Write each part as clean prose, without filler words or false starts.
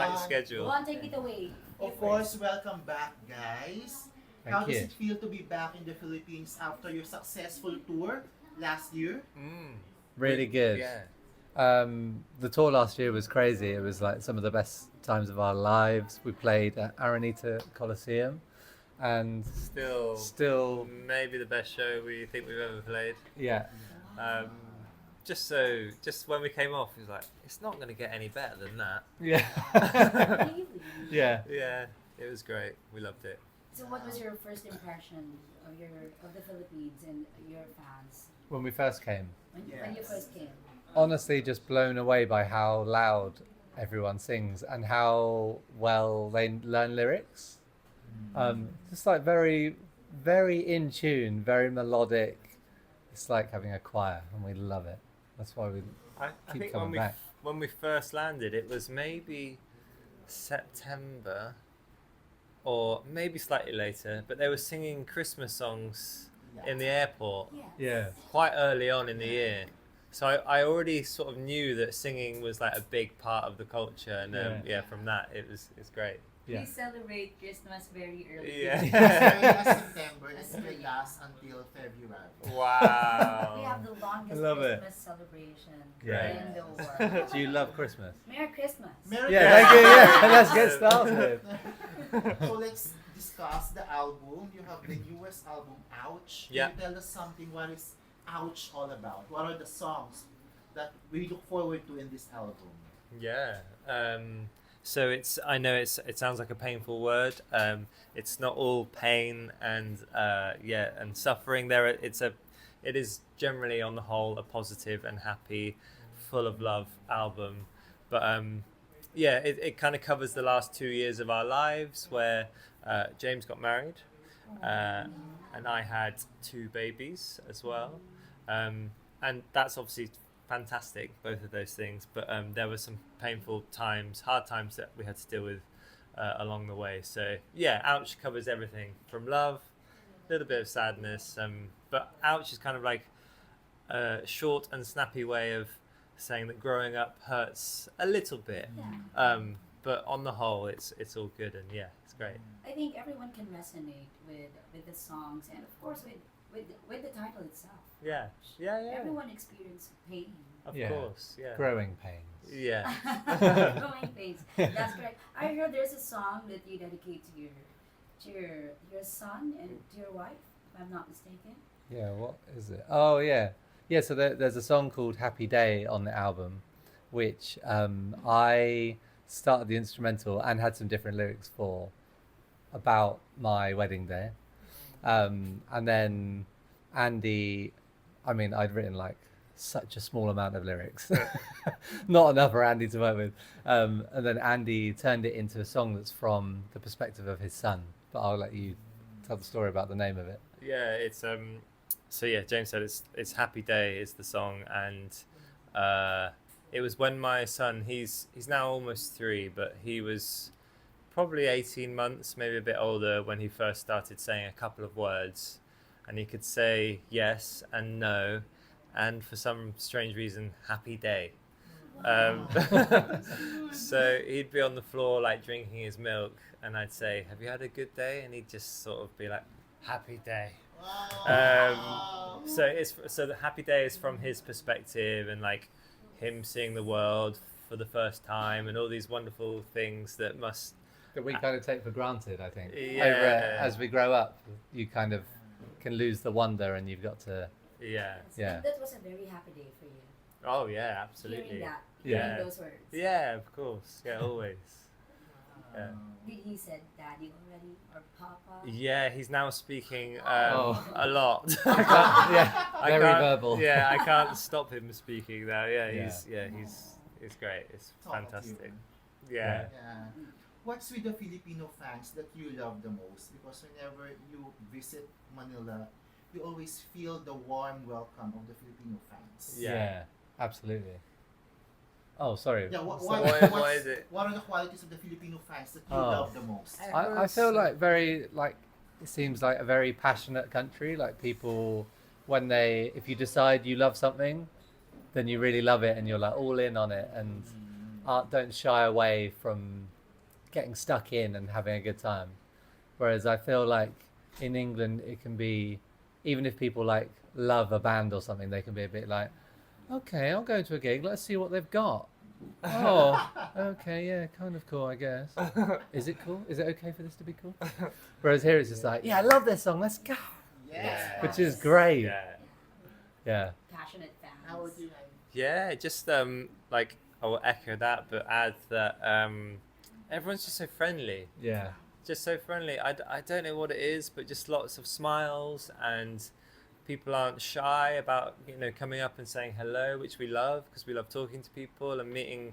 tight schedule. Go on, take it away. Of course, welcome back, guys. How Thank does you. it feel to be back in the Philippines after your successful tour last year? Really good. Yeah. The tour last year was crazy. It was like some of the best times of our lives. We played at Aranita Coliseum, and still, maybe the best show we think we've ever played. yeah, Just when we came off, it was like, it's not going to get any better than that. yeah, Really? yeah. Yeah, it was great. We loved it. So, what was your first impression of the Philippines and your fans When we first came, when you first came? honestly, just blown away by how loud everyone sings and how well they learn lyrics. Just like very, very in tune, very melodic. It's like having a choir, and we love it. That's why we I keep think coming back. when we first landed, it was maybe September or maybe slightly later, but they were singing Christmas songs in the airport Yeah, quite early on in the year. So I already sort of knew that singing was like a big part of the culture, and from that it's great. yeah. We celebrate Christmas very early. Yeah. September and it lasts until February. We Wow. have the longest Love it. Christmas celebration Yeah. in the world. Do you love Christmas? Merry Christmas. Merry Yeah, thank you. Yeah, let's get started. So let's discuss the album. You have the newest album, Ouch. Can Yeah. you tell us something? What is Ouch all about? What are the songs that we look forward to in this album? Yeah. So I know it sounds like a painful word. It's not all pain and and suffering. It is generally on the whole a positive and happy, full of love album. But it kind of covers the last 2 years of our lives where James got married, and I had 2 babies as well, and that's obviously fantastic, both of those things, but there were some painful times, hard times that we had to deal with along the way. So yeah, Ouch covers everything from love, a little bit of sadness, but Ouch is kind of like a short and snappy way of saying that growing up hurts a little bit, but on the whole it's all good, and yeah, it's great. I think everyone can resonate with the songs and of course with the title itself. Yeah. Everyone experiences pain. Of Yeah. course, yeah. Growing pains. Yeah. Growing pains. That's correct. I heard there's a song that you dedicate to your son and to your wife, if I'm not mistaken. Yeah, what is it? Oh, yeah. Yeah, so there's a song called Happy Day on the album, which I started the instrumental and had some different lyrics for about my wedding day. And then Andy, I'd written like such a small amount of lyrics, not enough for Andy to work with. And then Andy turned it into a song that's from the perspective of his son. But I'll let you tell the story about the name of it. Yeah, it's so yeah, James said it's Happy Day is the song, and it was when my son, he's now almost 3, but he was probably 18 months, maybe a bit older, when he first started saying a couple of words, and he could say yes and no, and for some strange reason, happy day. So he'd be on the floor like drinking his milk, and I'd say, have you had a good day? And he'd just sort of be like, happy day. So the happy day is from his perspective, and like him seeing the world for the first time and all these wonderful things that we kind of take for granted, I think. Yeah. As we grow up, you kind of can lose the wonder, and you've got to. Yeah. Yeah. That was a very happy day for you. Oh yeah, absolutely. Hearing that, Yeah. hearing those words. Yeah, of course. Yeah, always. Yeah. Did he said daddy already or papa? Yeah, he's now speaking Oh. a lot. Yeah, very verbal. Yeah, I can't stop him speaking now. Yeah, Yeah. he's great. It's Top of fantastic. you. Yeah. Yeah. What's with the Filipino fans that you love the most? Because whenever you visit Manila, you always feel the warm welcome of the Filipino fans. Yeah. Absolutely. Oh, sorry. Yeah, why is it? What are the qualities of the Filipino fans that you Oh. love the most? I feel like it seems like a very passionate country. Like people, if you decide you love something, then you really love it and you're like all in on it, and don't shy away from getting stuck in and having a good time. Whereas I feel like in England it can be, even if people like love a band or something, they can be a bit like, okay, I'll go to a gig, let's see what they've got. Oh, okay, yeah, kind of cool, I guess. Is it cool? Is it okay for this to be cool? Whereas here it's just like, yeah, I love this song, let's go. Yes. Which is great. Yeah. Yeah. Passionate fans. How would you? Yeah, just like I will echo that, but add that everyone's just so friendly. Yeah. Just so friendly. I don't know what it is, but just lots of smiles, and people aren't shy about coming up and saying hello, which we love because we love talking to people and meeting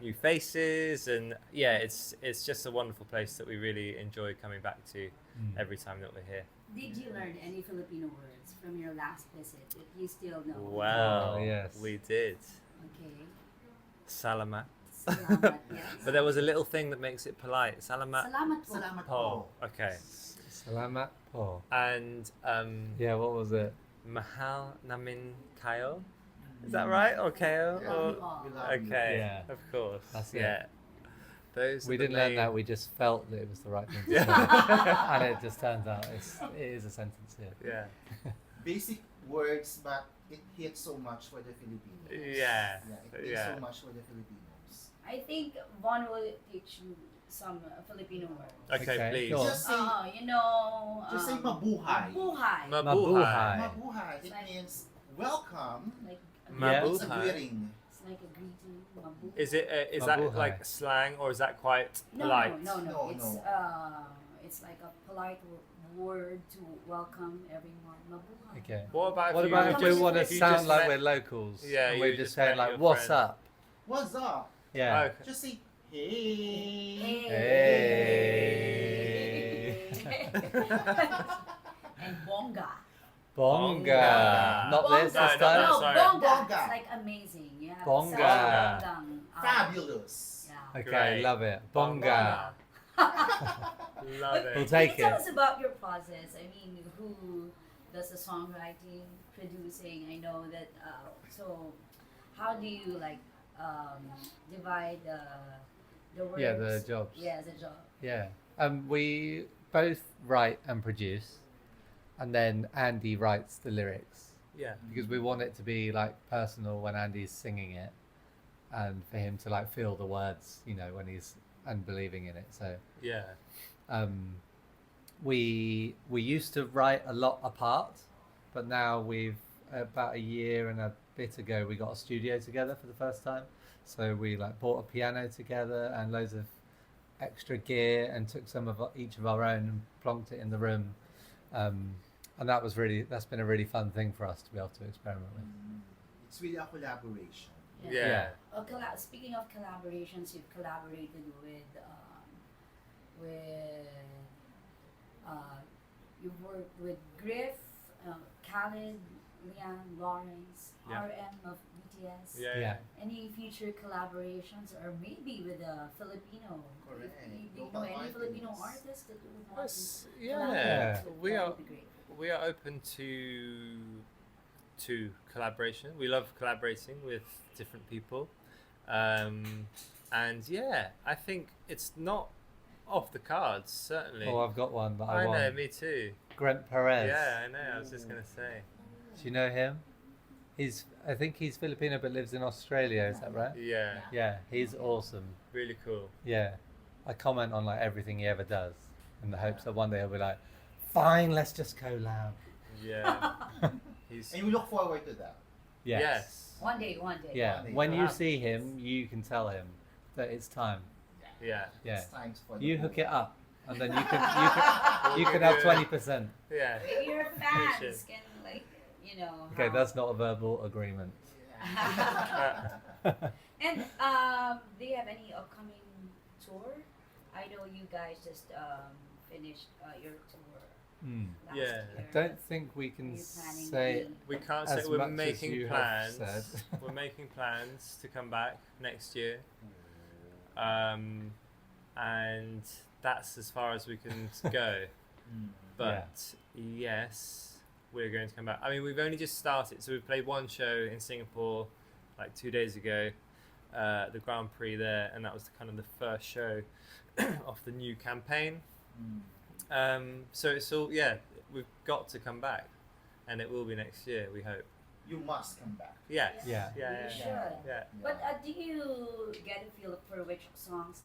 new faces, and yeah, it's just a wonderful place that we really enjoy coming back to every time that we're here. Did you learn any Filipino words from your last visit that you still know? Wow, Oh, yes. we did. Okay. Salamat. Salamat, yes. But there was a little thing that makes it polite. Salamat Salamat po. Salamat po. po. Okay. Salamat po. And Yeah, what was it? mahal namin kayo. Is that right? Or kayo? Yeah, Or, we love you. okay. Yeah. Of course. That's it. yeah. Those We are the didn't learn main- that, we just felt that it was the right thing to say. Yeah. And it just turns out it is a sentence here. Yeah. Basic words, but it hits so much for the Filipinos. Yeah. Yeah, it hits Yeah. so much for the Filipinos. I think Von will teach you some Filipino words. Okay, Okay, please. go on. Just say, Just say mabuhay. Mabuhay. Mabuhay. Mabuhay. It means welcome. Like Yeah. It's a Mabuhay. greeting. it's like a greeting. Mabuhay. Is it? Is that Mabuhay. like slang, or is that quite No, polite? no. No, It's no. it's like a polite word to welcome everyone. Mabuhay. Okay. What about What if about you, if just- we want to if you sound just like met- we're locals? Yeah, and you we're just just saying met like, your what's friend. up? What's up? Yeah. Okay. Just say, hey. Hey. And bonga. Bonga. Not this No, this no, time. No, sorry. bonga. Bonga. It's like amazing. Yeah. Bonga. Bonggang, Fabulous. Yeah. Okay, Great. love it. Bonga. Love We'll it. take Can you tell it. us about your process? I mean, who does the songwriting, producing? I know that. So, how do you like divide the words? Yeah, the jobs. Yeah, the job. Yeah. We both write and produce, and then Andy writes the lyrics Yeah. because we want it to be like personal when Andy's singing it, and for him to like feel the words, when he's and believing in it. So Yeah. we used to write a lot apart, but now we've about a year and a bit ago we got a studio together for the first time. So we like bought a piano together and loads of extra gear and took some of each of our own and plonked it in the room. And that's been a really fun thing for us to be able to experiment with. It's really a collaboration. Yeah. Speaking of collaborations, you've collaborated you've worked with Griff, Khaled, Liam, Lawrence, Yeah. RM of BTS. Yeah. Yeah. Any future collaborations, or maybe with a Filipino? Correct. If you know Local any Filipino artists. artists that would want Yes, to yeah. collaborate with, We that are would be great. we are open to collaboration. We love collaborating with different people, and yeah, I think it's not off the cards. Certainly. Oh, I've got one that I I know, want. me too. Grant Perez. Yeah, I know. I was just gonna say. Do you know him? I think he's Filipino but lives in Australia. Is that right? Yeah, Yeah, he's awesome. really cool. Yeah, I comment on like everything he ever does, in the hopes that one day he'll be like, "Fine, let's just collab." Yeah, he's And we look forward to that. Yes. One day. Yeah. One day. When you Wow. see him, you can tell him that it's time. yeah, Yeah. It's time for the You hook it move. up, and then you can have 20%. yeah. Maybe your should. fans can Okay, that's not a verbal agreement. And do you have any upcoming tour? I know you guys just finished your tour last Yeah. year. I don't think we can Are you planning say. to be- We can't As say we're much as making you have plans. said. We're making plans to come back next year, and that's as far as we can go. But yes, we're going to come back. I mean, we've only just started, so we played one show in Singapore like 2 days ago, the Grand Prix there, and that was kind of the first show of the new campaign. So it's all, yeah, we've got to come back, and it will be next year, we hope. You must come back. Yes. Yeah. Yeah. You Yeah. should. Yeah. But do you get a feel for which songs